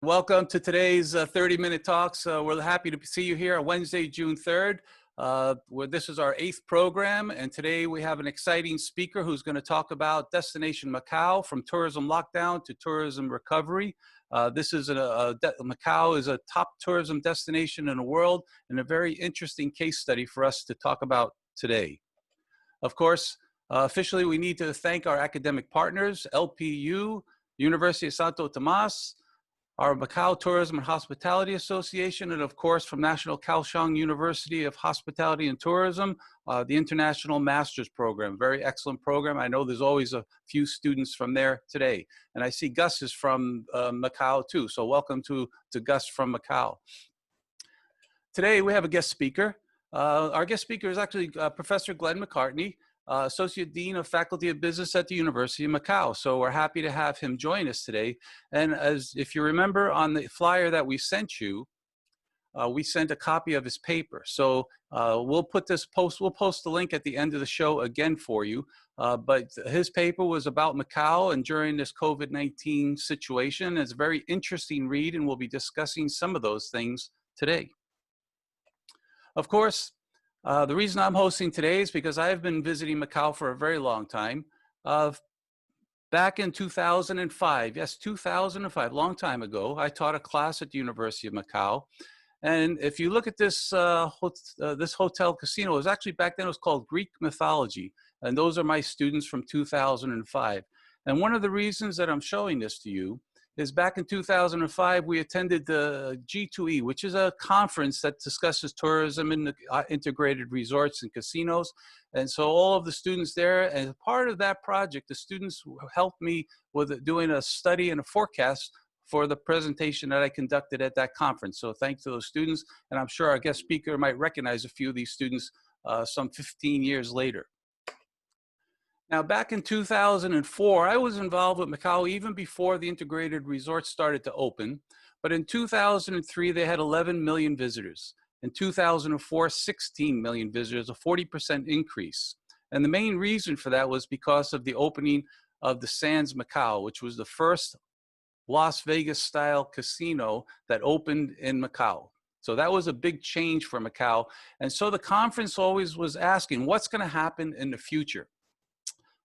Welcome to today's 30-minute talks. We're happy to see you here on Wednesday, June 3rd. This is our 8th program, and today we have an exciting speaker who's going to talk about Destination Macau, from tourism lockdown to tourism recovery. Macau is a top tourism destination in the world, and a very interesting case study for us to talk about today. Of course, officially we need to thank our academic partners, LPU, University of Santo Tomas, our Macau Tourism and Hospitality Association, and of course from National Kaohsiung University of Hospitality and Tourism, the International Master's Program. Very excellent program. I know there's always a few students from there today. And I see Gus is from Macau too, so welcome to Gus from Macau. Today we have a guest speaker. Our guest speaker is actually Professor Glenn McCartney, Associate Dean of Faculty of Business at the University of Macau. So we're happy to have him join us today. And if you remember on the flyer that we sent you, we sent a copy of his paper. So we'll post the link at the end of the show again for you. But his paper was about Macau and during this COVID-19 situation. It's a very interesting read, and we'll be discussing some of those things today. Of course, the reason I'm hosting today is because I've been visiting Macau for a very long time. Back in 2005, yes, 2005, long time ago, I taught a class at the University of Macau. And if you look at this hotel casino, it was actually back then it was called Greek Mythology. And those are my students from 2005. And one of the reasons that I'm showing this to you is back in 2005, we attended the G2E, which is a conference that discusses tourism in the integrated resorts and casinos. And so all of the students there, as part of that project, the students helped me with doing a study and a forecast for the presentation that I conducted at that conference. So thanks to those students, and I'm sure our guest speaker might recognize a few of these students some 15 years later. Now, back in 2004, I was involved with Macau even before the integrated resorts started to open. But in 2003, they had 11 million visitors. In 2004, 16 million visitors, a 40% increase. And the main reason for that was because of the opening of the Sands Macau, which was the first Las Vegas-style casino that opened in Macau. So that was a big change for Macau. And so the conference always was asking, what's going to happen in the future?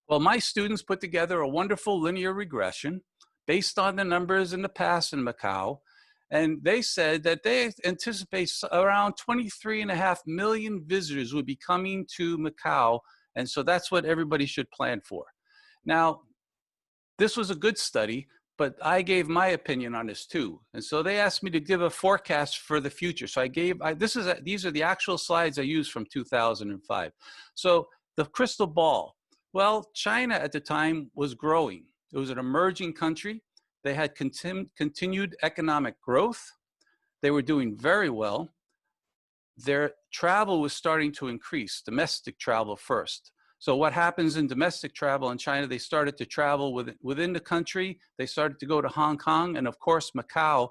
Well, my students put together a wonderful linear regression based on the numbers in the past in Macau. And they said that they anticipate around 23.5 million visitors would be coming to Macau. And so that's what everybody should plan for. Now, this was a good study, but I gave my opinion on this too. And so they asked me to give a forecast for the future. So these are the actual slides I used from 2005. So the crystal ball. Well, China at the time was growing. It was an emerging country. They had continued economic growth. They were doing very well. Their travel was starting to increase, domestic travel first. So what happens in domestic travel in China, they started to travel within the country. They started to go to Hong Kong. And of course, Macau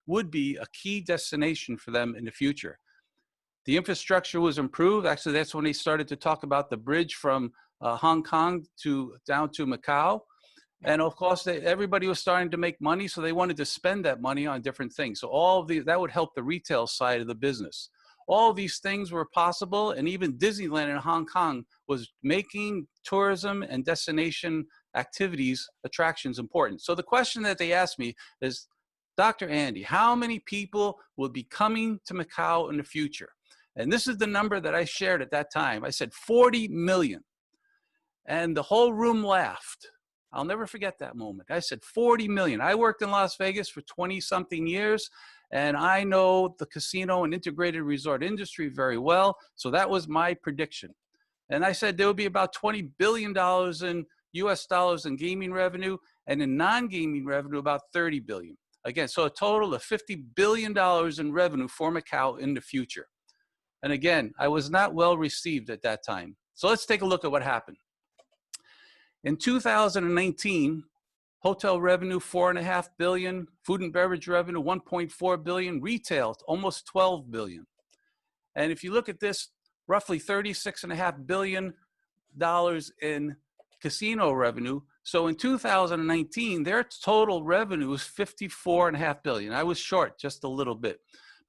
would be a key destination for them in the future. The infrastructure was improved. Actually, that's when they started to talk about the bridge from Hong Kong down to Macau. And of course, everybody was starting to make money, so they wanted to spend that money on different things. So that would help the retail side of the business. All these things were possible, and even Disneyland in Hong Kong was making tourism and destination activities, attractions important. So the question that they asked me is, Dr. Andy, how many people will be coming to Macau in the future? And this is the number that I shared at that time. I said 40 million. And the whole room laughed. I'll never forget that moment. I said 40 million. I worked in Las Vegas for 20-something years, and I know the casino and integrated resort industry very well. So that was my prediction. And I said there would be about $20 billion in US dollars in gaming revenue, and in non-gaming revenue, about 30 billion. Again, so a total of $50 billion in revenue for Macau in the future. And again, I was not well received at that time. So let's take a look at what happened. In 2019, hotel revenue, $4.5 billion, food and beverage revenue, $1.4 billion, retail, almost $12 billion. And if you look at this, roughly $36.5 billion in casino revenue, So in 2019, their total revenue was 54.5 billion. I was short just a little bit,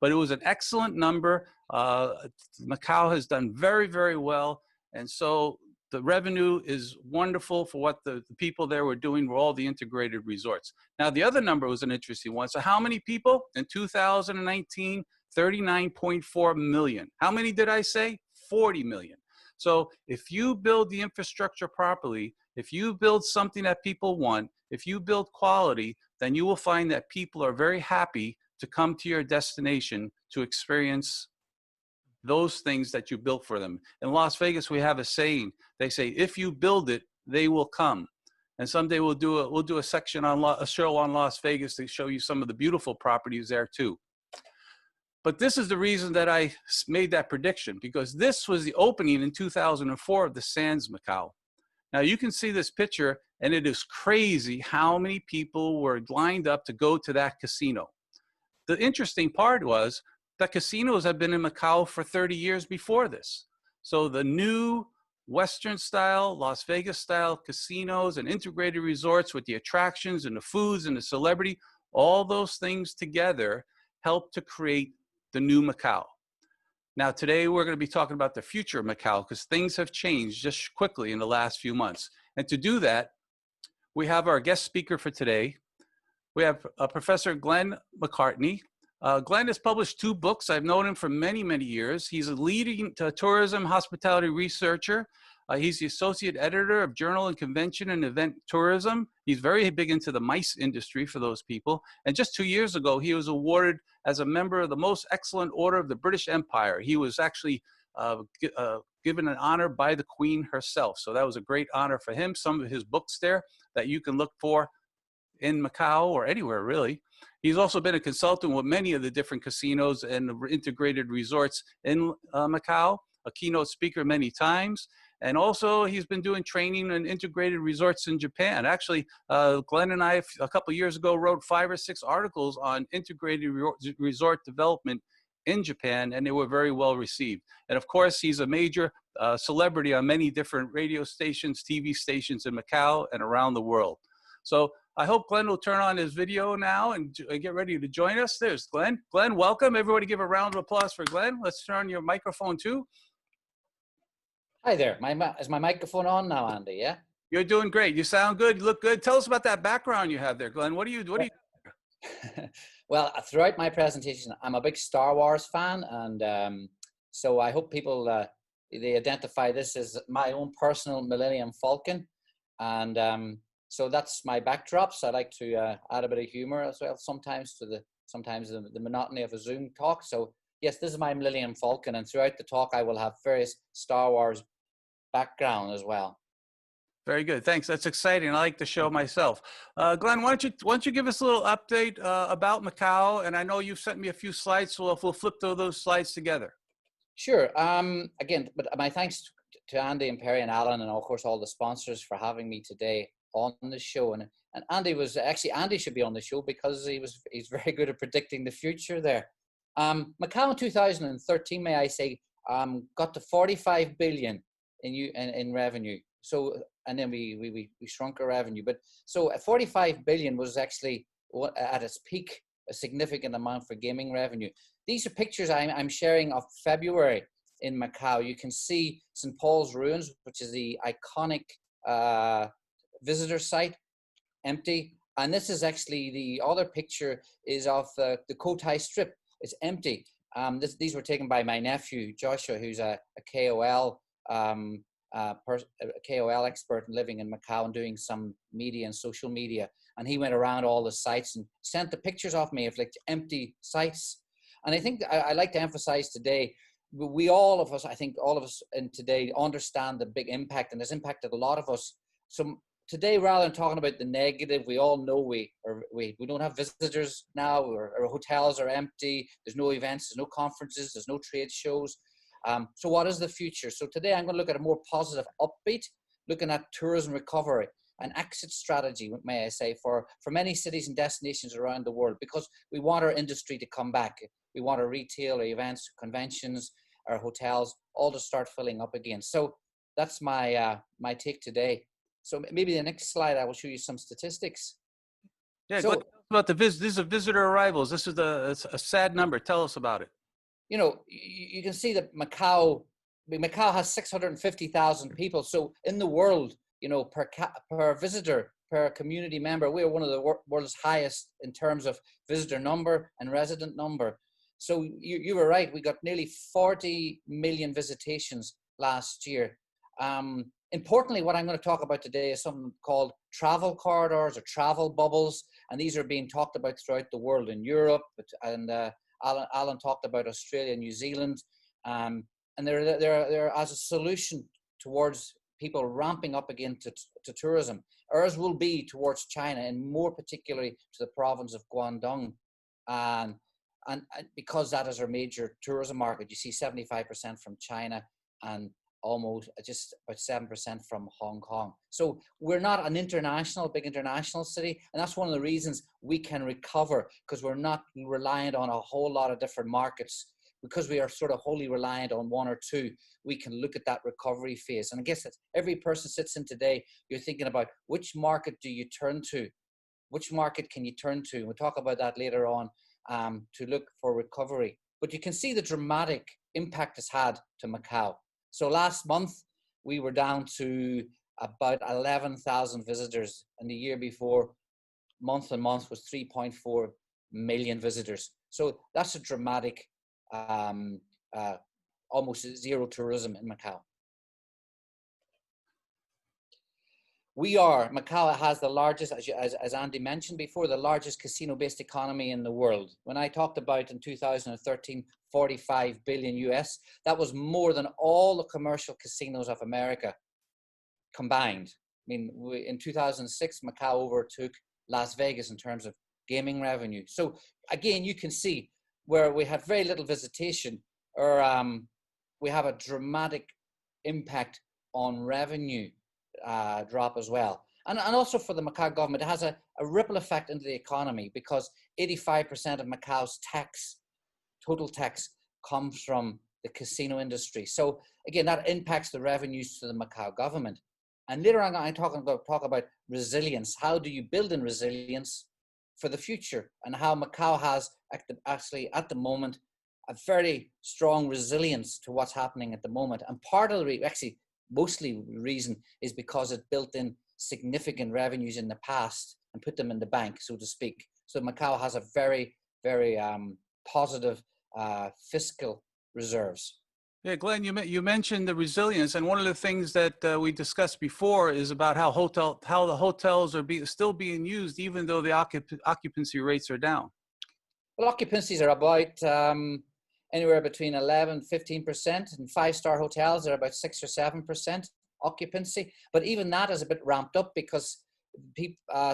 but it was an excellent number. Macau has done very, very well. And so the revenue is wonderful for what the people there were doing with all the integrated resorts. Now, the other number was an interesting one. So how many people in 2019? 39.4 million. How many did I say? 40 million. So if you build the infrastructure properly, if you build something that people want, if you build quality, then you will find that people are very happy to come to your destination to experience those things that you built for them. In Las Vegas, we have a saying. They say, if you build it, they will come. And someday we'll do a section on a show on Las Vegas to show you some of the beautiful properties there too. But this is the reason that I made that prediction, because this was the opening in 2004 of the Sands Macau. Now you can see this picture, and it is crazy how many people were lined up to go to that casino. The interesting part was that casinos have been in Macau for 30 years before this. So the new Western style, Las Vegas style casinos and integrated resorts with the attractions and the foods and the celebrity, all those things together help to create the new Macau. Now, today we're going to be talking about the future of Macau, because things have changed just quickly in the last few months. And to do that, we have our guest speaker for today. We have Professor Glenn McCartney. Glenn has published 2 books. I've known him for many, many years. He's a leading tourism hospitality researcher. He's the associate editor of Journal and Convention and Event Tourism. He's very big into the MICE industry for those people. And just 2 years ago, he was awarded as a member of the Most Excellent Order of the British Empire. He was actually given an honor by the Queen herself. So that was a great honor for him. Some of his books there that you can look for in Macau or anywhere really. He's also been a consultant with many of the different casinos and integrated resorts in Macau, a keynote speaker many times. And also he's been doing training in integrated resorts in Japan. Actually, Glenn and I, a couple of years ago, wrote 5 or 6 articles on integrated resort development in Japan, and they were very well received. And of course, he's a major celebrity on many different radio stations, TV stations in Macau and around the world. So I hope Glenn will turn on his video now and get ready to join us. There's Glenn. Glenn, welcome. Everybody give a round of applause for Glenn. Let's turn on your microphone too. Hi there. Is my microphone on now, Andy? Yeah. You're doing great. You sound good. You look good. Tell us about that background you have there, Glenn. What do you? Well, throughout my presentation, I'm a big Star Wars fan, and so I hope people they identify this as my own personal Millennium Falcon, and so that's my backdrop. So I like to add a bit of humor as well sometimes to the monotony of a Zoom talk. So yes, this is my Millennium Falcon, and throughout the talk, I will have various Star Wars background as well. Very good. Thanks. That's exciting. I like the show myself. Glenn, why don't you give us a little update about Macau? And I know you've sent me a few slides, so we'll flip through those slides together. Sure. Again, but my thanks to Andy and Perry and Alan, and of course all the sponsors for having me today on the show. And Andy should be on the show because he's very good at predicting the future there. Macau in 2013, may I say, got to 45 billion in revenue. So, and then we shrunk our revenue. But so 45 billion was actually at its peak a significant amount for gaming revenue. These are pictures I'm sharing of February in Macau. You can see St. Paul's Ruins, which is the iconic visitor site, empty. And this is actually the other picture is of the Cotai Strip. It's empty. These were taken by my nephew, Joshua, who's a KOL, KOL expert living in Macau and doing some media and social media. And he went around all the sites and sent the pictures of me of like empty sites. And I think I like to emphasize today, all of us in today understand the big impact, and it's impacted a lot of us. So today, rather than talking about the negative, we all know we don't have visitors now, our hotels are empty, there's no events, there's no conferences, there's no trade shows. So what is the future? So today I'm going to look at a more positive upbeat, looking at tourism recovery, an exit strategy, may I say, for many cities and destinations around the world, because we want our industry to come back. We want our retail, our events, conventions, our hotels, all to start filling up again. So that's my take today. So maybe the next slide, I will show you some statistics. Yeah, So, tell us about the visit. This is visitor arrivals. This is it's a sad number. Tell us about it. you know, you can see that Macau, I mean, Macau has 650,000 people. So in the world, you know, per visitor, per community member, we are one of the world's highest in terms of visitor number and resident number. So you were right. We got nearly 40 million visitations last year. Importantly, what I'm going to talk about today is something called travel corridors or travel bubbles. And these are being talked about throughout the world in Europe. And Alan talked about Australia and New Zealand. And they're as a solution towards people ramping up again to tourism. Ours will be towards China, and more particularly to the province of Guangdong. And because that is our major tourism market, you see 75% from China and almost just about 7% from Hong Kong. So we're not an big international city. And that's one of the reasons we can recover, because we're not reliant on a whole lot of different markets. Because we are sort of wholly reliant on one or two, we can look at that recovery phase. And I guess that every person sits in today, you're thinking about which market do you turn to? Which market can you turn to? We'll talk about that later on, to look for recovery. But you can see the dramatic impact it's had to Macau. So last month, we were down to about 11,000 visitors. And the year before, month on month, was 3.4 million visitors. So that's a dramatic, almost zero tourism in Macau. Macau has the largest, as Andy mentioned before, the largest casino-based economy in the world. When I talked about in 2013, 45 billion US, that was more than all the commercial casinos of America combined. I mean, in 2006, Macau overtook Las Vegas in terms of gaming revenue. So again, you can see where we had very little visitation, or we have a dramatic impact on revenue drop as well. And also for the Macau government, it has a ripple effect into the economy, because 85% of Macau's total tax comes from the casino industry. So again, that impacts the revenues to the Macau government. And later on, I'm talk about resilience. How do you build in resilience for the future, and how Macau has actually at the moment a very strong resilience to what's happening at the moment. And part of the mostly the reason is because it built in significant revenues in the past and put them in the bank, so to speak. So Macau has a very, very positive fiscal reserves. Yeah, Glenn, you mentioned the resilience, and one of the things that we discussed before is about how the hotels are still being used, even though the occupancy rates are down. Well, occupancies are about anywhere between 11-15%, and five-star hotels are about 6 or 7% occupancy. But even that is a bit ramped up, because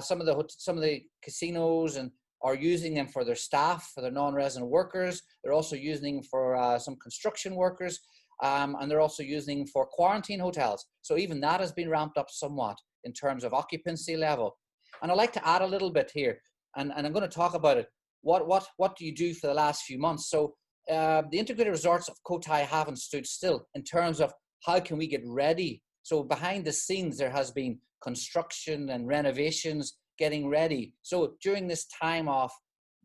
some of the casinos are using them for their staff, for their non-resident workers. They're also using them for some construction workers, and they're also using them for quarantine hotels. So even that has been ramped up somewhat in terms of occupancy level. And I'd like to add a little bit here, and I'm going to talk about it. What do you do for the last few months? So the integrated resorts of Cotai haven't stood still in terms of how can we get ready. So behind the scenes, there has been construction and renovations getting ready. So during this time of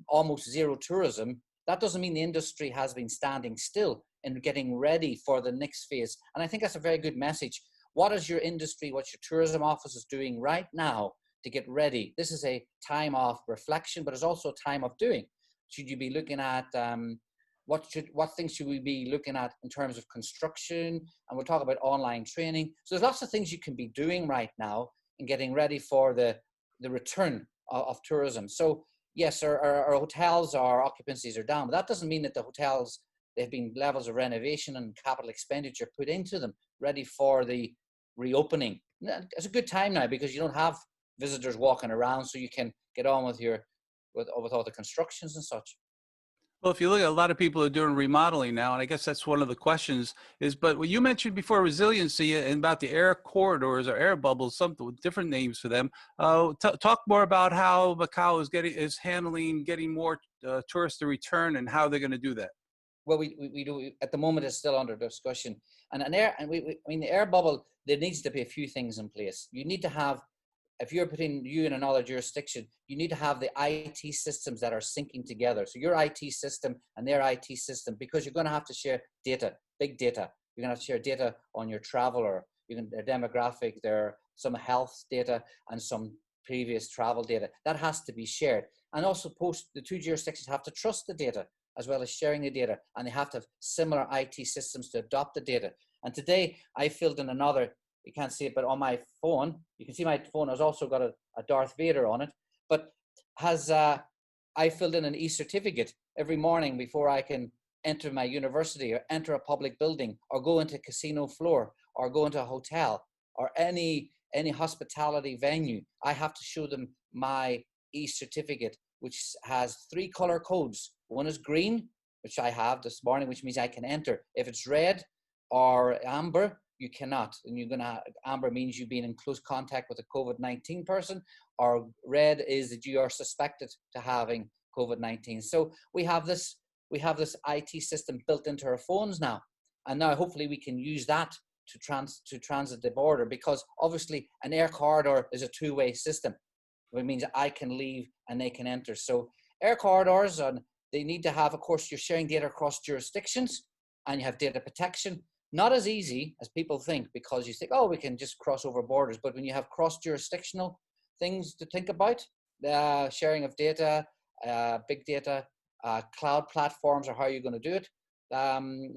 almost zero tourism, that doesn't mean the industry has been standing still and getting ready for the next phase. And I think that's a very good message. What is your industry, what's your tourism office is doing right now to get ready? This is a time of reflection, but it's also a time of doing. Should you be looking at what things should we be looking at in terms of construction? And we'll talk about online training. So there's lots of things you can be doing right now in getting ready for the return of tourism. So yes, our hotels, our occupancies are down, but that doesn't mean that the hotels, there have been levels of renovation and capital expenditure put into them, ready for the reopening. It's a good time now, because you don't have visitors walking around, so you can get on with all the constructions and such. Well, if you look at a lot of people are doing remodeling now, and I guess that's one of the questions is, but what you mentioned before, resiliency and about the air corridors or air bubbles, something with different names for them. Talk more about how Macau is handling getting more tourists to return, and how they're going to do that. Well, we do at the moment. It's still under discussion, and an air and I mean the air bubble. There needs to be a few things in place. You need to have, if you're putting you in another jurisdiction, you need to have the IT systems that are syncing together. So your IT system and their IT system, because you're going to have to share data, big data. You're going to have to share data on your traveler, their demographic, their some health data, and some previous travel data. That has to be shared. And also the two jurisdictions have to trust the data as well as sharing the data, and they have to have similar IT systems to adopt the data. And today I filled in another, you can't see it, but on my phone, you can see my phone has also got a Darth Vader on it, but I filled in an e-certificate every morning before I can enter my university or enter a public building or go into a casino floor or go into a hotel or any hospitality venue. I have to show them my e-certificate, which has 3 color codes. One is green, which I have this morning, which means I can enter. If it's red or amber, you cannot. And amber means you've been in close contact with a COVID-19 person, or red is that you are suspected to having COVID-19. So we have this IT system built into our phones now. And now hopefully we can use that to transit the border, because obviously an air corridor is a two-way system. It means I can leave and they can enter. So air corridors, they need to have, of course, you're sharing data across jurisdictions and you have data protection. Not as easy as people think, because you think, oh, we can just cross over borders. But when you have cross-jurisdictional things to think about, sharing of data, big data, cloud platforms, or how you're going to do it,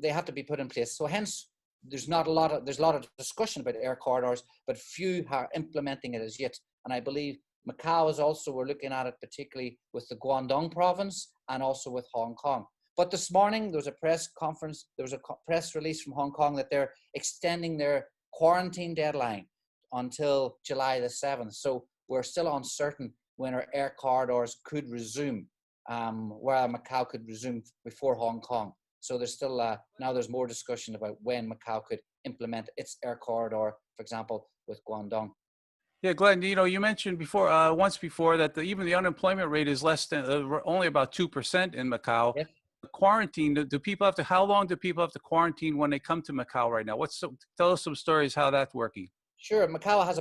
they have to be put in place. So hence, there's a lot of discussion about air corridors, but few are implementing it as yet. And I believe Macau is also, we're looking at it particularly with the Guangdong province and also with Hong Kong. But this morning, there was a press conference, there was a press release from Hong Kong that they're extending their quarantine deadline until July the 7th. So we're still uncertain when our air corridors could resume, where Macau could resume before Hong Kong. So there's still, now there's more discussion about when Macau could implement its air corridor, for example, with Guangdong. Yeah, Glenn, you mentioned before, once before, that even the unemployment rate is less than only about 2% in Macau. Yes. Quarantine, how long do people have to quarantine when they come to Macau right now? Tell us some stories how that's working. Sure. Macau has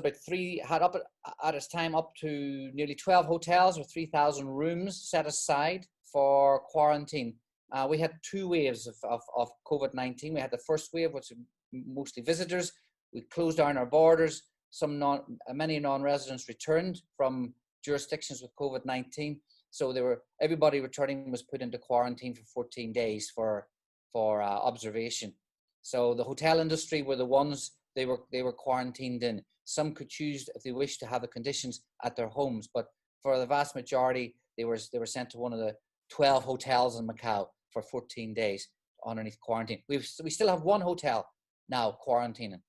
had up at its time up to nearly 12 hotels or 3,000 rooms set aside for quarantine. We had 2 waves of COVID-19. We had the first wave, which was mostly visitors. We closed down our borders. Many non-residents returned from jurisdictions with COVID-19. So everybody returning was put into quarantine for 14 days for observation. So the hotel industry were the ones they were quarantined in. Some could choose, if they wished, to have the conditions at their homes, but for the vast majority, they were sent to one of the 12 hotels in Macau for 14 days underneath quarantine. We still have 1 hotel now quarantining.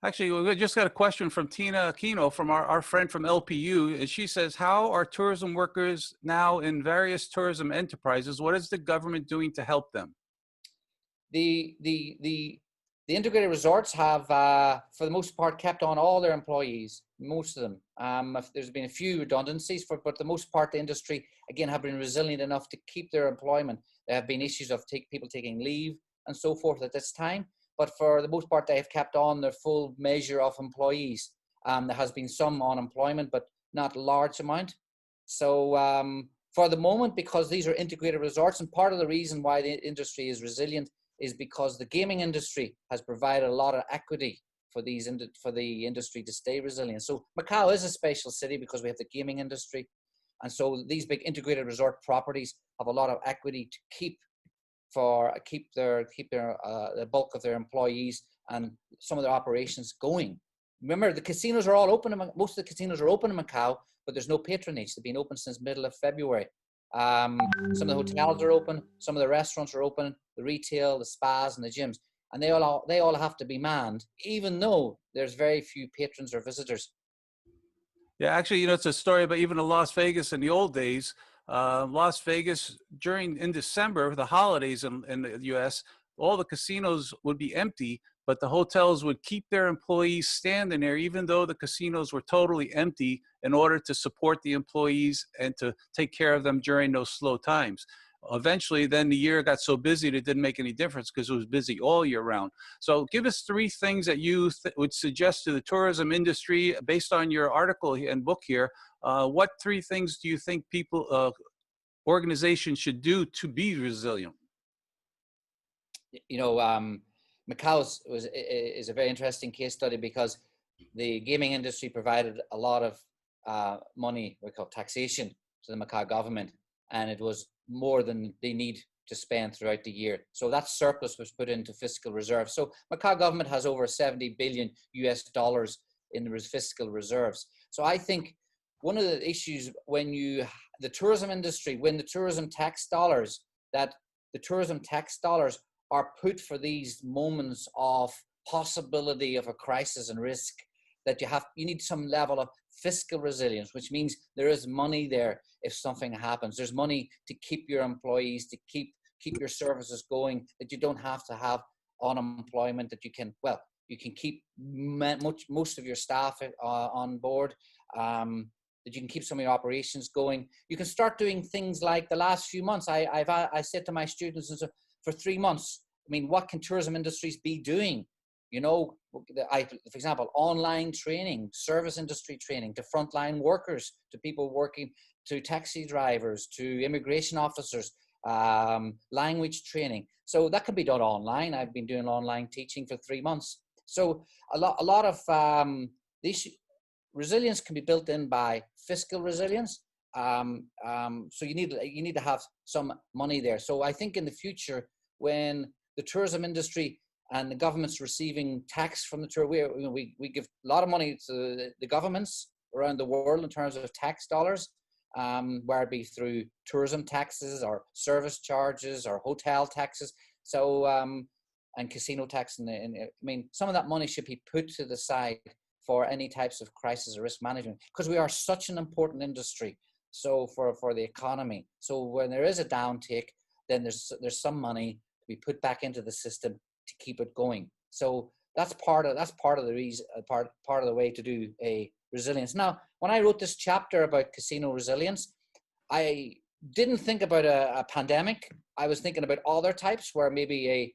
Actually, we just got a question from Tina Aquino, from our friend from LPU, and she says, how are tourism workers now in various tourism enterprises? What is the government doing to help them? The integrated resorts have, for the most part, kept on all their employees, most of them. There's been a few redundancies, but the most part, the industry, again, have been resilient enough to keep their employment. There have been issues of people taking leave and so forth at this time. But for the most part, they have kept on their full measure of employees. There has been some unemployment, but not a large amount. So for the moment, because these are integrated resorts, and part of the reason why the industry is resilient is because the gaming industry has provided a lot of equity for the industry to stay resilient. So Macau is a special city because we have the gaming industry. And so these big integrated resort properties have a lot of equity to keep the bulk of their employees and some of their operations going. Remember, the casinos are all open. Most of the casinos are open in Macau, but there's no patronage. They've been open since middle of February. Some of the hotels are open. Some of the restaurants are open. The retail, the spas, and the gyms, and they all have to be manned, even though there's very few patrons or visitors. Yeah, actually, it's a story about even in Las Vegas in the old days. Las Vegas in December, the holidays in the U.S., all the casinos would be empty, but the hotels would keep their employees standing there, even though the casinos were totally empty, in order to support the employees and to take care of them during those slow times. Eventually, then the year got so busy that it didn't make any difference because it was busy all year round. So give us three things that you would suggest to the tourism industry based on your article and book here. What three things do you think people, organizations should do to be resilient? You know, Macau is a very interesting case study because the gaming industry provided a lot of money, we call taxation, to the Macau government, and it was more than they need to spend throughout the year. So that surplus was put into fiscal reserves. So Macau government has over 70 billion US dollars in the fiscal reserves. So I think one of the issues when the tourism industry, when the tourism tax dollars, that the tourism tax dollars are put for these moments of possibility of a crisis and risk, that you need some level of fiscal resilience, which means there is money there if something happens. There's money to keep your employees, to keep your services going, that you don't have to have unemployment, that you can keep most of your staff on board, that you can keep some of your operations going. You can start doing things like the last few months. I said to my students, and so for 3 months, I mean, what can tourism industries be doing? You know, for example, online training, service industry training to frontline workers, to people working, to taxi drivers, to immigration officers, language training. So that can be done online. I've been doing online teaching for 3 months. So a lot of these resilience can be built in by fiscal resilience. So you need to have some money there. So I think in the future, when the tourism industry and the government's receiving tax from the tour, we give a lot of money to the governments around the world in terms of tax dollars, whether it be through tourism taxes or service charges or hotel taxes. So and casino tax, I mean, some of that money should be put to the side for any types of crisis or risk management, because we are such an important industry. So for the economy, so when there is a downtake, then there's some money to be put back into the system to keep it going. So that's part of the reason, part of the way to do a resilience. Now, when I wrote this chapter about casino resilience, I didn't think about a pandemic. I was thinking about other types where maybe a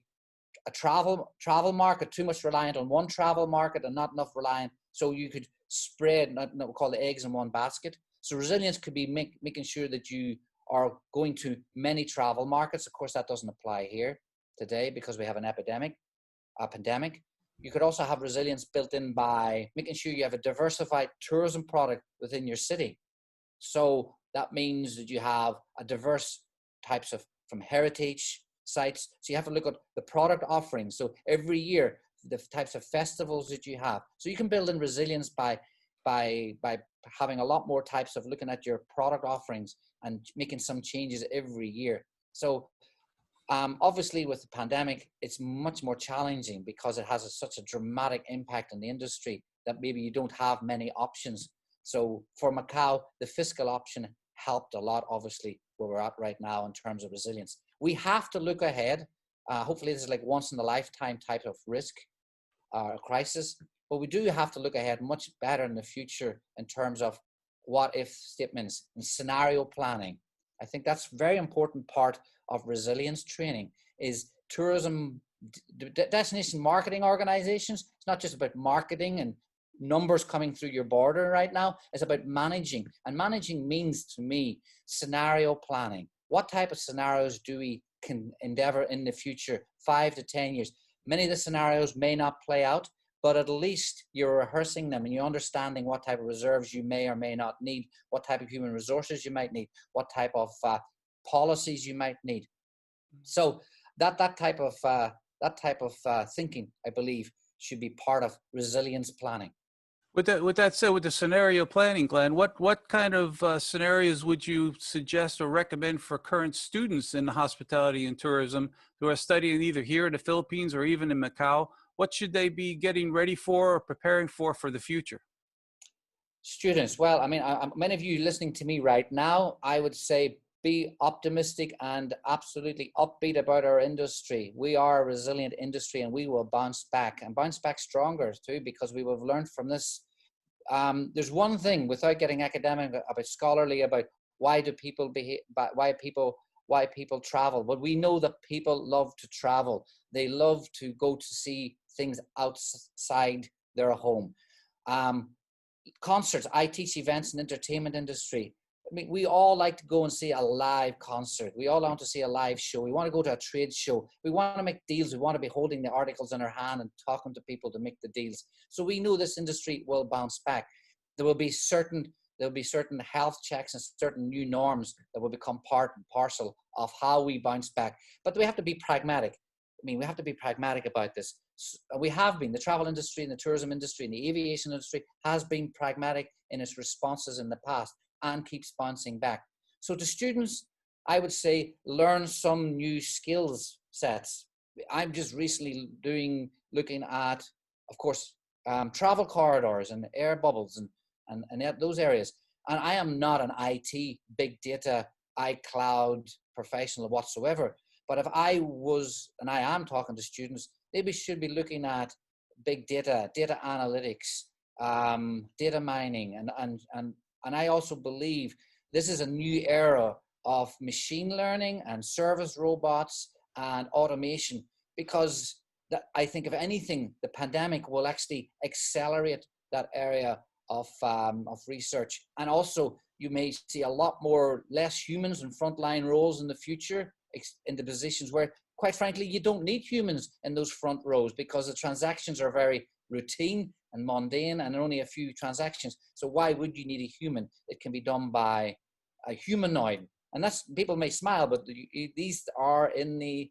travel market, too much reliant on one travel market and not enough reliant, so you could spread, not we call the eggs in one basket. So resilience could be making sure that you are going to many travel markets. Of course, that doesn't apply here today because we have a pandemic. You could also have resilience built in by making sure you have a diversified tourism product within your city. So that means that you have a diverse types of, from heritage sites. So you have to look at the product offerings. So every year, the types of festivals that you have. So you can build in resilience by having a lot more types of looking at your product offerings and making some changes every year. So obviously with the pandemic, it's much more challenging because it has such a dramatic impact on the industry that maybe you don't have many options. So for Macau, the fiscal option helped a lot, obviously, where we're at right now in terms of resilience. We have to look ahead. Hopefully this is like once in a lifetime type of risk or crisis, but we do have to look ahead much better in the future in terms of what if statements and scenario planning. I think that's a very important part of resilience training is tourism destination marketing organizations. It's not just about marketing and numbers coming through your border right now. It's about managing, and managing means to me scenario planning. What type of scenarios do we can endeavor in the future, 5 to 10 years? Many of the scenarios may not play out, but at least you're rehearsing them and you're understanding what type of reserves you may or may not need, what type of human resources you might need, what type of policies you might need. So that type of thinking, I believe, should be part of resilience planning. With that said, with the scenario planning, Glenn, what kind of scenarios would you suggest or recommend for current students in hospitality and tourism who are studying either here in the Philippines or even in Macau? What should they be getting ready for or preparing for the future? Students, well, I mean, many of you listening to me right now, I would say be optimistic and absolutely upbeat about our industry. We are a resilient industry and we will bounce back and bounce back stronger too, because we will have learned from this. There's one thing, without getting academic, about scholarly, about why people why people travel. But we know that people love to travel. They love to go to see things outside their home. Concerts, I teach events and entertainment industry. I mean, we all like to go and see a live concert. We all want to see a live show. We want to go to a trade show. We want to make deals. We want to be holding the articles in our hand and talking to people to make the deals. So we know this industry will bounce back. There will be certain health checks and certain new norms that will become part and parcel of how we bounce back. But we have to be pragmatic. I mean, we have to be pragmatic about this. We have been. The travel industry and the tourism industry and the aviation industry has been pragmatic in its responses in the past and keeps bouncing back. So to students, I would say learn some new skills sets. I'm just recently looking at, of course, travel corridors and air bubbles and those areas. And I am not an IT, big data, iCloud professional whatsoever. But if I was, and I am talking to students, maybe should be looking at big data, data analytics, data mining, and I also believe this is a new era of machine learning and service robots and automation, because I think if anything, the pandemic will actually accelerate that area of research. And also you may see a lot less humans in frontline roles in the future, in the positions where, quite frankly, you don't need humans in those front rows because the transactions are very routine and mundane and only a few transactions. So why would you need a human? It can be done by a humanoid. And that's, people may smile, but these are in the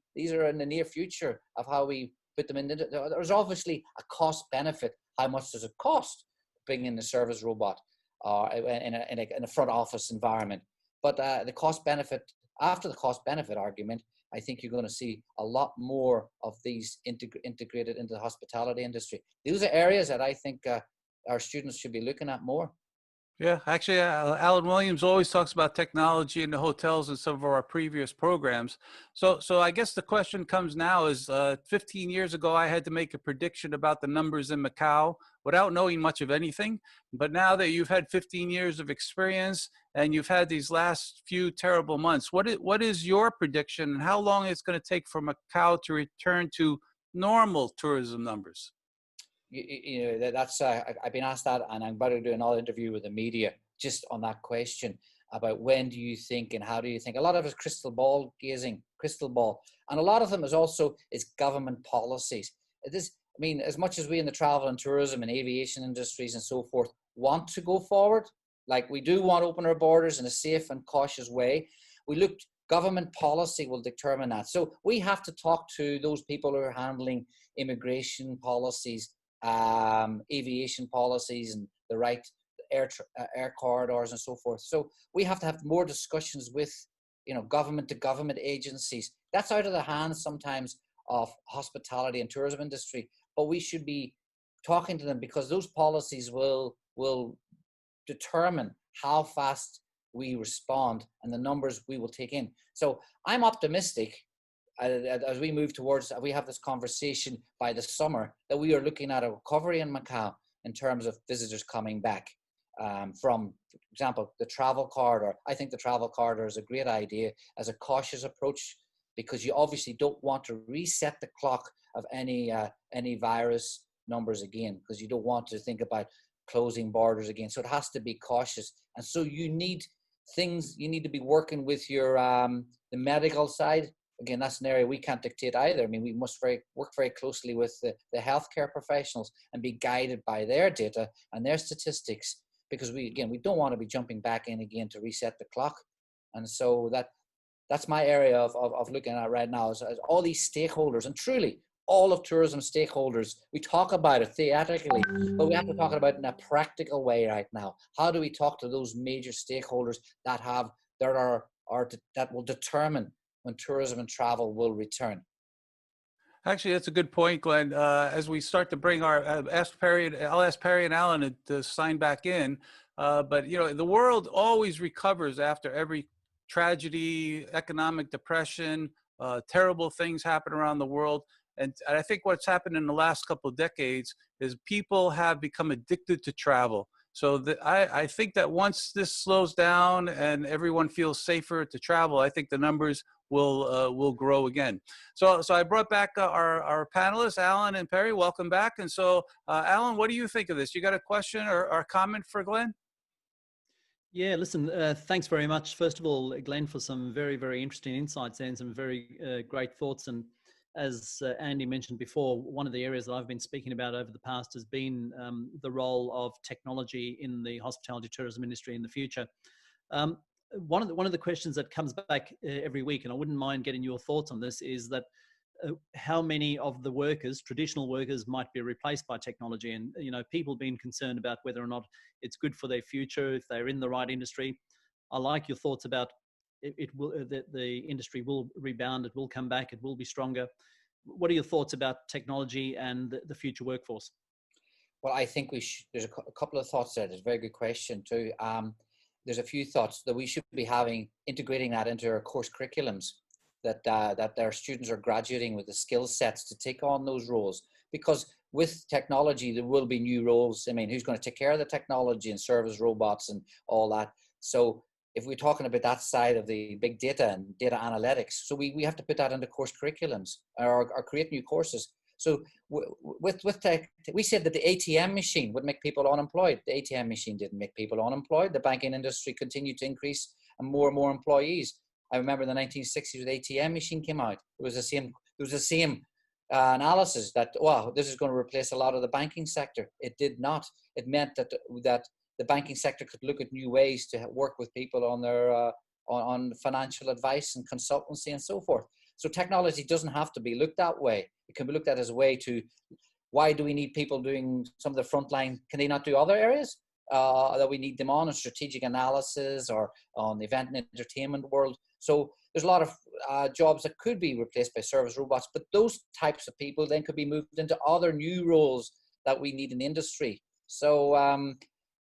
near future of how we put them in. There's obviously a cost benefit. How much does it cost bringing in a service robot in a front office environment? But the cost benefit, after the cost benefit argument, I think you're going to see a lot more of these integrated into the hospitality industry. These are areas that I think our students should be looking at more. Yeah, actually, Alan Williams always talks about technology in the hotels in some of our previous programs. So I guess the question comes now is, 15 years ago, I had to make a prediction about the numbers in Macau without knowing much of anything. But now that you've had 15 years of experience and you've had these last few terrible months, what is your prediction and how long it's going to take for Macau to return to normal tourism numbers? That's I've been asked that, and I'm about to do another interview with the media just on that question about when do you think and how do you think. A lot of it is crystal ball gazing, and a lot of them is government policies. I mean, as much as we in the travel and tourism and aviation industries and so forth want to go forward, like we do want to open our borders in a safe and cautious way, government policy will determine that. So we have to talk to those people who are handling immigration policies, aviation policies, and the right air corridors and so forth. So we have to have more discussions with, government to government agencies. That's out of the hands sometimes of hospitality and tourism industry, but we should be talking to them because those policies will determine how fast we respond and the numbers we will take in. So I'm optimistic as we move towards, we have this conversation by the summer, that we are looking at a recovery in Macau in terms of visitors coming back from, for example, the travel corridor. I think the travel corridor is a great idea as a cautious approach, because you obviously don't want to reset the clock of any virus numbers again, because you don't want to think about closing borders again. So it has to be cautious. And so you need to be working with your the medical side. Again, that's an area we can't dictate either. I mean, we must work very closely with the healthcare professionals and be guided by their data and their statistics, because we don't want to be jumping back in again to reset the clock. And so that's my area of looking at right now, is all these stakeholders, and truly all of tourism stakeholders. We talk about it theoretically, but we have to talk about it in a practical way right now. How do we talk to those major stakeholders that will determine when tourism and travel will return? Actually, that's a good point, Glenn. As we start to bring I'll ask Perry and Alan to sign back in. But the world always recovers after every tragedy, economic depression, terrible things happen around the world. And I think what's happened in the last couple of decades is people have become addicted to travel. So I think that once this slows down and everyone feels safer to travel, I think the numbers will grow again. So I brought back our panelists, Alan and Perry. Welcome back. And so, Alan, what do you think of this? You got a question or comment for Glenn? Yeah, listen, thanks very much. First of all, Glenn, for some very, very interesting insights and some very great thoughts. And as Andy mentioned before, one of the areas that I've been speaking about over the past has been the role of technology in the hospitality tourism industry in the future. One of the questions that comes back every week, and I wouldn't mind getting your thoughts on this, is that how many of the workers, traditional workers, might be replaced by technology, and people being concerned about whether or not it's good for their future if they're in the right industry. I like your thoughts about it will that the industry will rebound, it will come back, it will be stronger. What are your thoughts about technology and the future workforce? Well, I think there's a couple of thoughts there. There's a very good question too. There's a few thoughts that we should be integrating that into our course curriculums, that our students are graduating with the skill sets to take on those roles. Because with technology, there will be new roles. I mean, who's going to take care of the technology and service robots and all that? So if we're talking about that side of the big data and data analytics, so we have to put that into course curriculums or create new courses. So with tech, we said that the ATM machine would make people unemployed. The ATM machine didn't make people unemployed. The banking industry continued to increase and more employees. I remember in the 1960s, the ATM machine came out. It was the same analysis that, wow, this is going to replace a lot of the banking sector. It did not. It meant that the banking sector could look at new ways to work with people on their on financial advice and consultancy and so forth. So technology doesn't have to be looked that way. It can be looked at as a way to, why do we need people doing some of the front line? Can they not do other areas that we need them on strategic analysis or on the event and entertainment world? So there's a lot of jobs that could be replaced by service robots, but those types of people then could be moved into other new roles that we need in the industry. So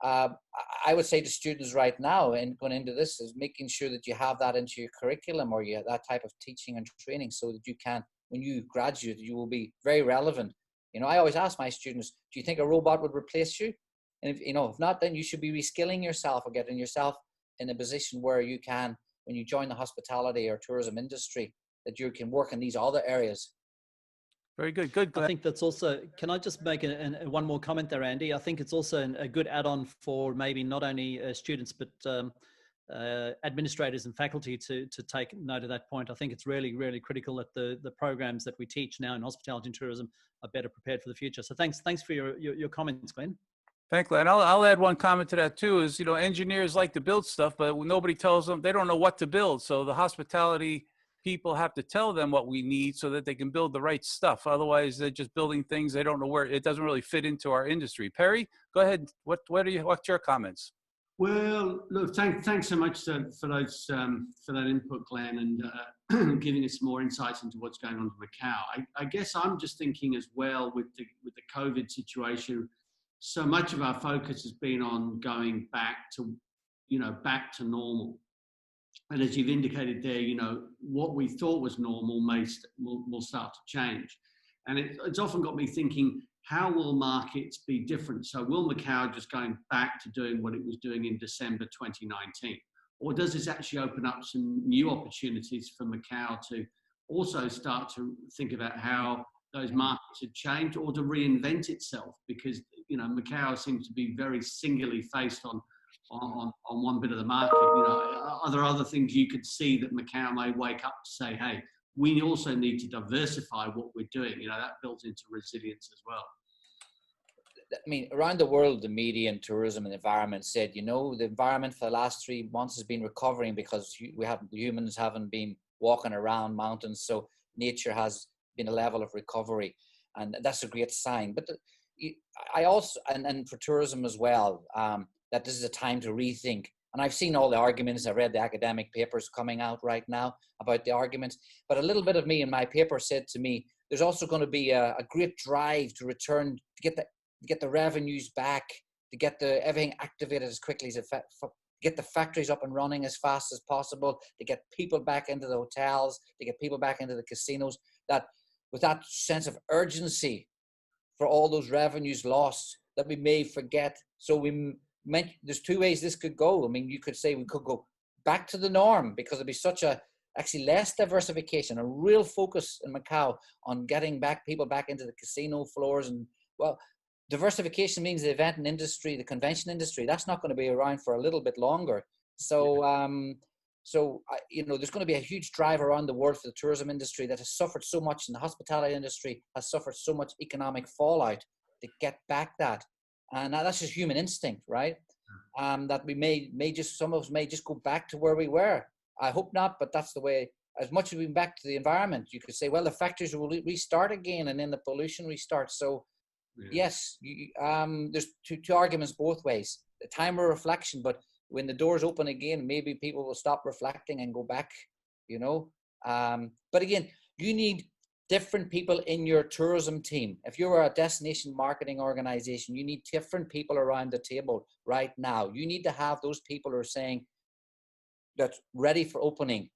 I would say to students right now, and going into this, is making sure that you have that into your curriculum or you have that type of teaching and training, so that you can, when you graduate, you will be very relevant. I always ask my students, do you think a robot would replace you? And if not, then you should be reskilling yourself or getting yourself in a position where you can, when you join the hospitality or tourism industry, that you can work in these other areas. Very good. Good. I think that's also, can I just make one more comment there, Andy? I think it's also a good add-on for maybe not only students, but administrators and faculty to take note of that point. I think it's really, really critical that the programs that we teach now in hospitality and tourism are better prepared for the future. So thanks for your comments, Glenn. Thanks, Glenn. I'll add one comment to that too, is, engineers like to build stuff, but nobody tells them, they don't know what to build. So the hospitality people have to tell them what we need so that they can build the right stuff. Otherwise, they're just building things they don't know where, it doesn't really fit into our industry. Perry, go ahead. What's your comments? Well, look, thanks so much for that input, Glenn, and giving us more insights into what's going on in Macau. I guess I'm just thinking as well with the COVID situation. So much of our focus has been on going back to normal. And as you've indicated there, what we thought was normal will start to change. And it's often got me thinking, how will markets be different? So will Macau just going back to doing what it was doing in December 2019? Or does this actually open up some new opportunities for Macau to also start to think about how those markets had changed, or to reinvent itself? Because Macau seems to be very singularly faced on one bit of the market. Are there other things you could see that Macau may wake up to say, hey, we also need to diversify what we're doing? That builds into resilience as well. I mean, around the world, the media and tourism and environment said, the environment for the last 3 months has been recovering because humans haven't been walking around mountains. So nature has been a level of recovery, and that's a great sign. But I also, and for tourism as well, that this is a time to rethink. And I've seen all the arguments. I read the academic papers coming out right now about the arguments. But a little bit of me in my paper said to me, there's also going to be a great drive to return, to get the revenues back, to get everything activated as quickly as get the factories up and running as fast as possible, to get people back into the hotels, to get people back into the casinos. That with that sense of urgency for all those revenues lost, that we may forget. So there's two ways this could go. I mean, you could say we could go back to the norm because there'd be such a actually less diversification, a real focus in Macau on getting people back into the casino floors. And well, diversification means the event industry, the convention industry, that's not going to be around for a little bit longer. So, there's going to be a huge drive around the world for the tourism industry that has suffered so much, and the hospitality industry has suffered so much economic fallout to get back that. And that's just human instinct, right? That we some of us may just go back to where we were. I hope not, but that's the way. As much as we've been back to the environment, you could say, well, the factories will restart again, and then the pollution restarts. So, yes, there's two arguments both ways. The time of reflection, but when the doors open again, maybe people will stop reflecting and go back, But again, you need different people in your tourism team. If you're a destination marketing organization, you need different people around the table right now. You need to have those people who are saying that's ready for opening,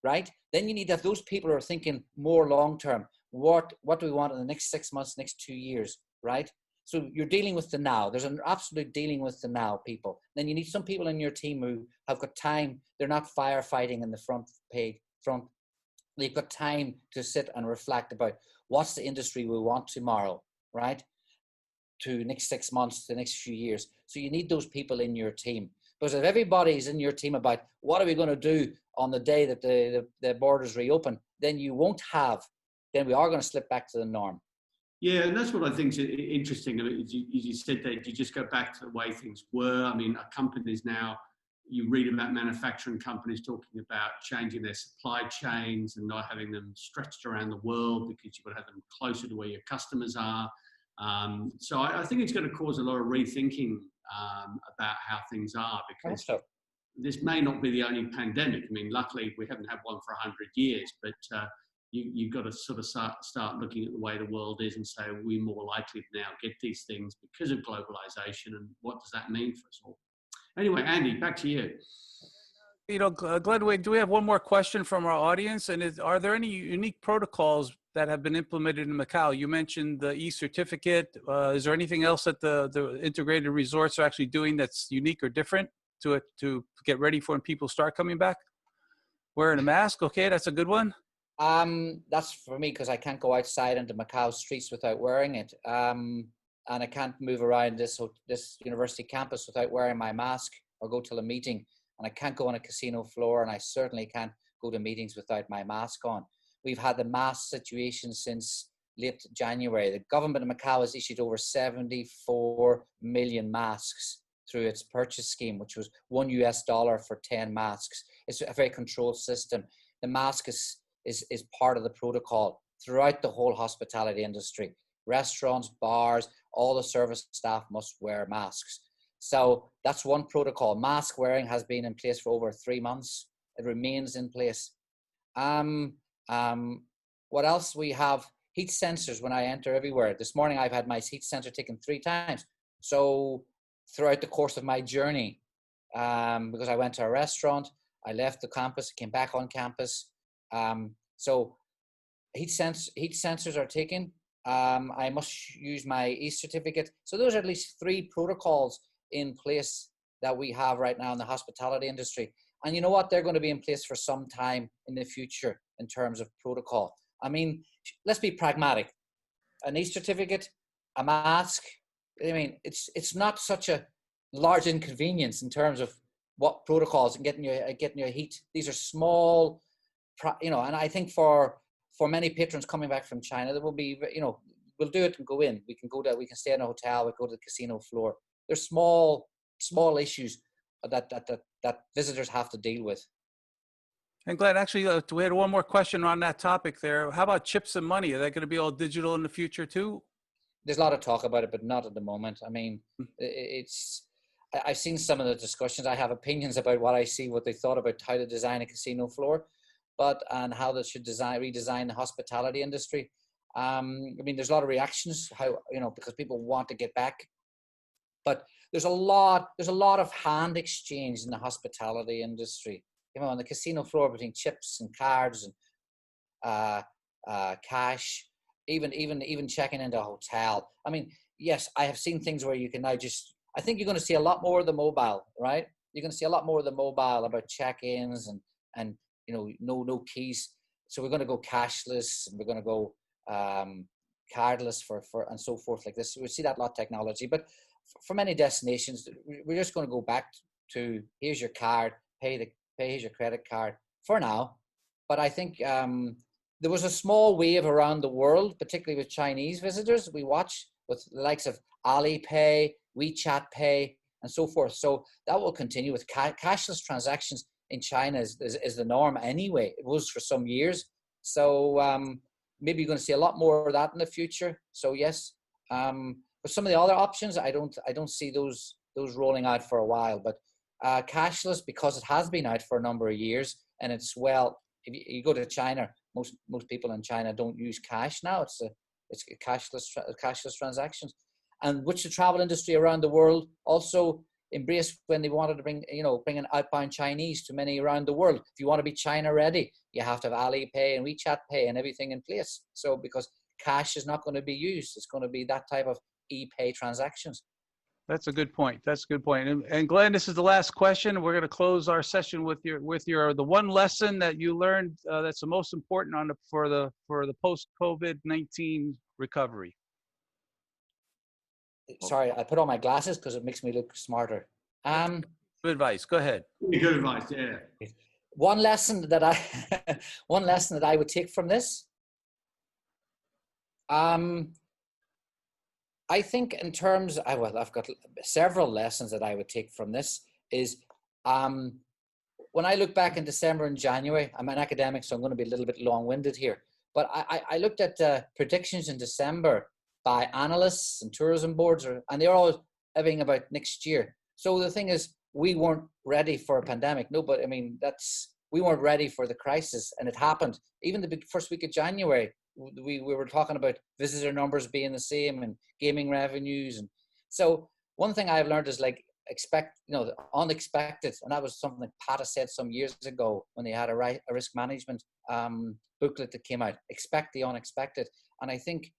right? Then you need to have those people who are thinking more long-term. What do we want in the next 6 months, next 2 years, right? So you're dealing with the now. There's an absolute dealing with the now people. Then you need some people in your team who have got time. They're not firefighting in the front. They've got time to sit and reflect about what's the industry we want tomorrow, right? To next 6 months, the next few years. So you need those people in your team. Because if everybody's in your team about what are we going to do on the day that the borders reopen, then we are going to slip back to the norm. Yeah, and that's what I think is interesting. I mean, as you said that you just go back to the way things were. I mean, companies now, you read about manufacturing companies talking about changing their supply chains and not having them stretched around the world because you've got to have them closer to where your customers are. So I think it's going to cause a lot of rethinking about how things are, because this may not be the only pandemic. I mean, luckily we haven't had one for 100 years, but you've got to sort of start looking at the way the world is and say, are we more likely to now get these things because of globalization, and what does that mean for us all? Anyway, Andy, back to you. Glenn, do we have one more question from our audience? And are there any unique protocols that have been implemented in Macau? You mentioned the e-certificate. Is there anything else that the integrated resorts are actually doing that's unique or different to get ready for when people start coming back? Wearing a mask, okay, that's a good one. That's for me because I can't go outside into Macau streets without wearing it. And I can't move around this university campus without wearing my mask or go to a meeting. And I can't go on a casino floor, and I certainly can't go to meetings without my mask on. We've had the mask situation since late January. The government of Macau has issued over 74 million masks through its purchase scheme, which was $1 for 10 masks. It's a very controlled system. The mask is part of the protocol throughout the whole hospitality industry. Restaurants, bars, all the service staff must wear masks. So that's one protocol. Mask wearing has been in place for over 3 months. It remains in place. What else? We have heat sensors when I enter everywhere. This morning I've had my heat sensor taken 3 times. So throughout the course of my journey, because I went to a restaurant, I left the campus, came back on campus. So heat sensors are taken. I must use my e-certificate. So those are at least 3 protocols in place that we have right now in the hospitality industry. And you know what? They're going to be in place for some time in the future in terms of protocol. I mean, let's be pragmatic. An e-certificate, a mask, I mean, it's not such a large inconvenience in terms of what protocols and getting your heat. These are small, and I think for many patrons coming back from China, there will be, we'll do it and go in. We can stay in a hotel, we go to the casino floor. There's small issues that visitors have to deal with. And Glenn, actually, we had one more question on that topic there. How about chips and money? Are they going to be all digital in the future too? There's a lot of talk about it, but not at the moment. I mean, I've seen some of the discussions. I have opinions about what they thought about how to design a casino floor, and how they should redesign the hospitality industry. I mean, there's a lot of reactions, because people want to get back. But there's a lot of hand exchange in the hospitality industry. On the casino floor between chips and cards and cash, even checking into a hotel. I mean, yes, I have seen things where you can now I think you're going to see a lot more of the mobile, right? You're going to see a lot more of the mobile about check-ins and no keys. So we're going to go cashless, and we're going to go cardless for and so forth like this. So we see that a lot of technology, but for many destinations, we're just going to go back to here's your card, here's your credit card for now. But I think there was a small wave around the world, particularly with Chinese visitors. We watch with the likes of Alipay, WeChat Pay, and so forth. So that will continue with cashless transactions in China is the norm anyway. It was for some years. So maybe you're going to see a lot more of that in the future. So yes, but some of the other options, I don't see those rolling out for a while. But cashless, because it has been out for a number of years, and it's if you go to China, most people in China don't use cash now. It's cashless transactions, and which the travel industry around the world also embraced when they wanted to bring an outbound Chinese to many around the world. If you want to be China ready, you have to have Alipay and WeChat Pay and everything in place. So because cash is not going to be used, it's going to be that type of e-pay transactions. That's a good point. That's a good point. And Glenn, this is the last question. We're going to close our session with the one lesson that you learned that's the most important for the post-COVID-19 recovery. Sorry, I put on my glasses because it makes me look smarter. Good advice. Go ahead. Good advice. Yeah. One lesson that I would take from this. I think in terms, I've got several lessons that I would take from this is when I look back in December and January, I'm an academic, so I'm going to be a little bit long-winded here, but I looked at predictions in December by analysts and tourism boards, and they're all everything about next year. So the thing is, we weren't ready for a pandemic. Nobody, we weren't ready for the crisis, and it happened. Even the first week of January, we were talking about visitor numbers being the same and gaming revenues. And so one thing I've learned is expect the unexpected. And that was something that Pat said some years ago when they had a risk management booklet that came out. Expect the unexpected. And I think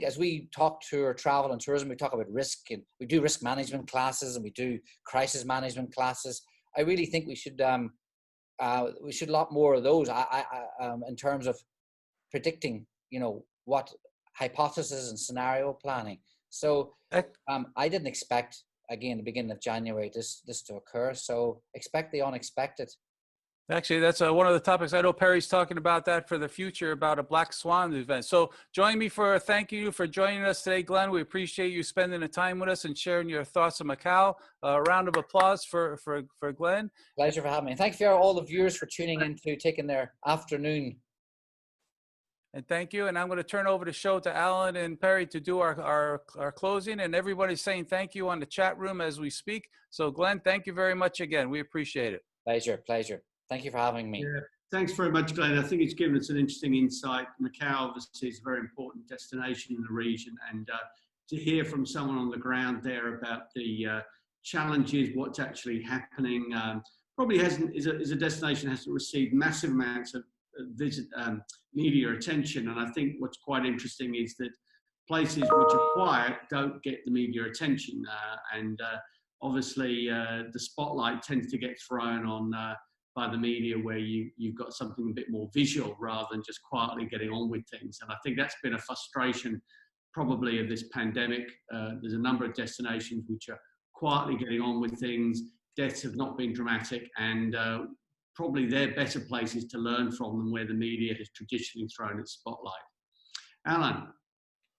as we talk to our travel and tourism, we talk about risk, and we do risk management classes and we do crisis management classes. I really think we should a lot more of those in terms of predicting what hypothesis and scenario planning. So I didn't expect, again, the beginning of January, this to occur. So expect the unexpected. Actually, that's one of the topics. I know Perry's talking about that for the future, about a Black Swan event. So join me for thanking you for joining us today, Glenn. We appreciate you spending the time with us and sharing your thoughts on Macau. A round of applause for Glenn. Pleasure for having me. And thank you for all the viewers for tuning in to taking their afternoon. And thank you. And I'm going to turn over the show to Alan and Perry to do our closing. And everybody's saying thank you on the chat room as we speak. So Glenn, thank you very much again. We appreciate it. Pleasure. Thank you for having me. Yeah. Thanks very much, Glenn. I think it's given us an interesting insight. Macau, obviously, is a very important destination in the region. And to hear from someone on the ground there about the challenges, what's actually happening, probably is a destination that hasn't received massive amounts of media attention. And I think what's quite interesting is that places which are quiet don't get the media attention. Obviously, the spotlight tends to get thrown on by the media where you've got something a bit more visual rather than just quietly getting on with things. And I think that's been a frustration probably of this pandemic. There's a number of destinations which are quietly getting on with things. Deaths have not been dramatic, and probably they're better places to learn from than where the media has traditionally thrown its spotlight. Alan.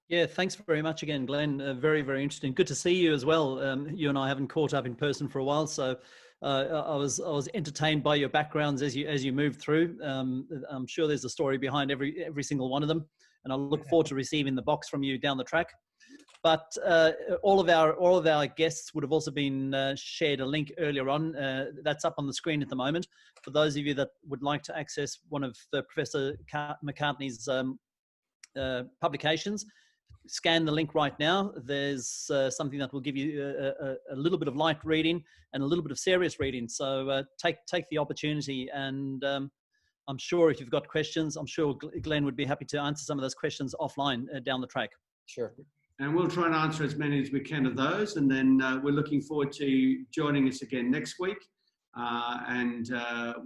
Yeah, thanks very much again, Glenn. Very, very interesting. Good to see you as well. You and I haven't caught up in person for a while, so I was entertained by your backgrounds as you moved through. I'm sure there's a story behind every single one of them, and I look forward to receiving the box from you down the track. But all of our guests would have also been shared a link earlier on. That's up on the screen at the moment. For those of you that would like to access one of Professor McCartney's publications, scan the link right now. There's something that will give you a little bit of light reading and a little bit of serious reading. So take the opportunity, and I'm sure if you've got questions, I'm sure Glenn would be happy to answer some of those questions offline down the track. Sure. And we'll try and answer as many as we can of those. And then we're looking forward to joining us again next week,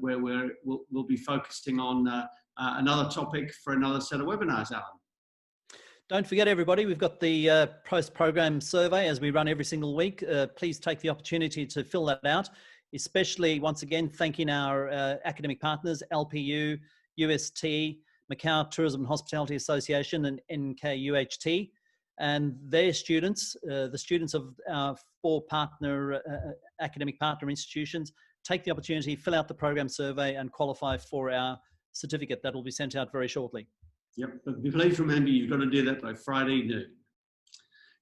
where we'll be focusing on another topic for another set of webinars, Alan. Don't forget, everybody, we've got the post-program survey as we run every single week. Please take the opportunity to fill that out, especially, once again, thanking our academic partners, LPU, UST, Macau Tourism and Hospitality Association, and NKUHT, and their students, the students of our 4 partner academic partner institutions. Take the opportunity, fill out the program survey, and qualify for our certificate that will be sent out very shortly. Yep, but please remember, you've got to do that by Friday noon.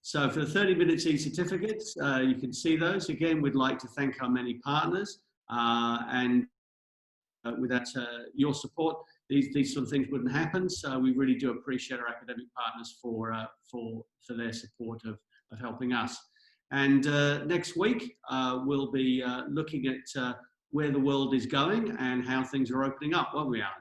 So for the 30 minutes e-certificates, you can see those. Again, we'd like to thank our many partners, and without your support, these sort of things wouldn't happen. So we really do appreciate our academic partners for their support of helping us. And next week, we'll be looking at where the world is going and how things are opening up, won't we, Alan?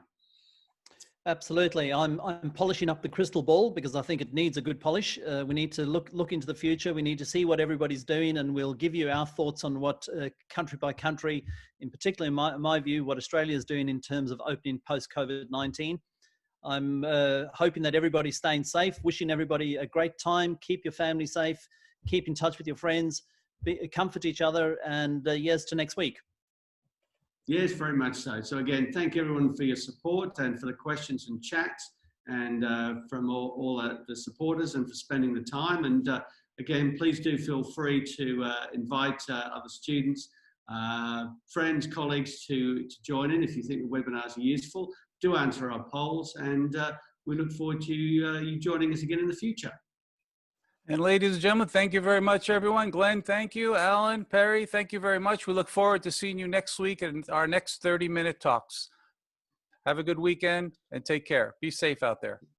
Absolutely. I'm polishing up the crystal ball because I think it needs a good polish. We need to look into the future. We need to see what everybody's doing, and we'll give you our thoughts on what country by country, in particular, in my view, what Australia is doing in terms of opening post-COVID-19. I'm hoping that everybody's staying safe, wishing everybody a great time. Keep your family safe. Keep in touch with your friends. Comfort each other, and yes, to next week. Yes, very much so. So again, thank everyone for your support and for the questions and chats, and from all the supporters, and for spending the time. And again, please do feel free to invite other students, friends, colleagues to join in if you think the webinars are useful. Do answer our polls, and we look forward to you joining us again in the future. And ladies and gentlemen, thank you very much, everyone. Glenn, thank you. Alan, Perry, thank you very much. We look forward to seeing you next week in our next 30-minute talks. Have a good weekend and take care. Be safe out there.